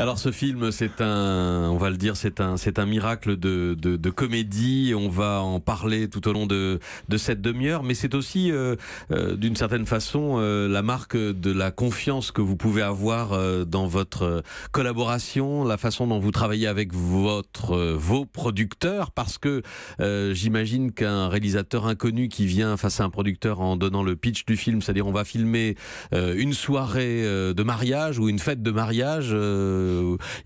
Alors ce film, on va le dire, c'est un miracle de comédie. On va en parler tout au long de cette demi-heure, mais c'est aussi d'une certaine façon la marque de la confiance que vous pouvez avoir dans votre collaboration, la façon dont vous travaillez avec vos producteurs, parce que j'imagine qu'un réalisateur inconnu qui vient face à un producteur en donnant le pitch du film, c'est-à-dire on va filmer une soirée de mariage ou une fête de mariage,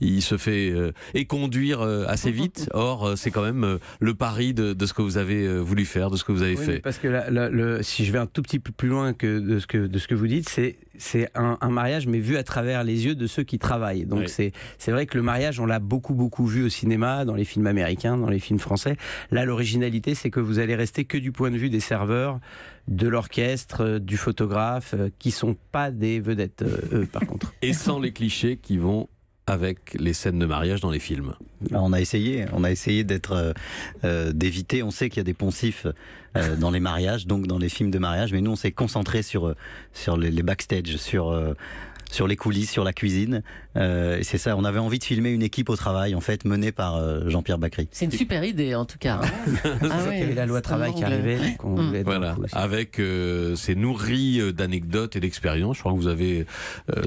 il se fait éconduire assez vite. Or, c'est quand même le pari de ce que vous avez voulu faire, de ce que vous avez fait. Parce que si je vais un tout petit peu plus loin que de ce que vous dites, c'est un mariage, mais vu à travers les yeux de ceux qui travaillent. Donc c'est vrai que le mariage, on l'a beaucoup vu au cinéma, dans les films américains, dans les films français. Là, l'originalité, c'est que vous allez rester que du point de vue des serveurs, de l'orchestre, du photographe, qui sont pas des vedettes, eux, par contre. Et sans les clichés qui vont avec les scènes de mariage dans les films. On a essayé d'éviter. On sait qu'il y a des poncifs dans les mariages, donc dans les films de mariage, mais nous on s'est concentré sur les backstage, sur les coulisses, sur la cuisine. Et c'est ça, on avait envie de filmer une équipe au travail, en fait, menée par Jean-Pierre Bacry. C'est une super idée, en tout cas. Il y avait la loi travail qui arrivait. Voilà, avec c'est nourri d'anecdotes et d'expériences. Je crois que vous avez,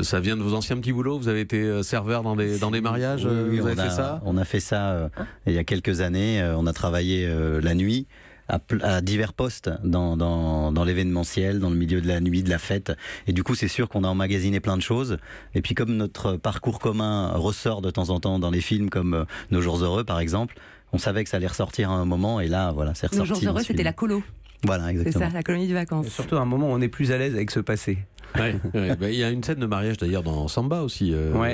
ça vient de vos anciens petits boulots. Vous avez été serveur dans des mariages. Oui, vous avez fait ça. On a fait ça il y a quelques années. On a travaillé la nuit. À divers postes dans l'événementiel, dans le milieu de la nuit, de la fête. Et du coup, c'est sûr qu'on a emmagasiné plein de choses. Et puis, comme notre parcours commun ressort de temps en temps dans les films comme Nos Jours Heureux, par exemple, on savait que ça allait ressortir à un moment. Et là, voilà, c'est ressorti. Nos Jours Heureux, c'était la colo. Voilà, exactement. C'est ça, la colonie de vacances. Et surtout, à un moment où on est plus à l'aise avec ce passé. Il y a une scène de mariage d'ailleurs dans Samba aussi.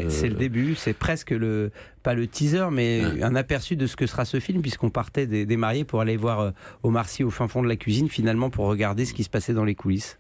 C'est le début, c'est presque pas le teaser, mais un aperçu de ce que sera ce film, puisqu'on partait des mariés pour aller voir Omar Sy au fin fond de la cuisine, finalement pour regarder ce qui se passait dans les coulisses.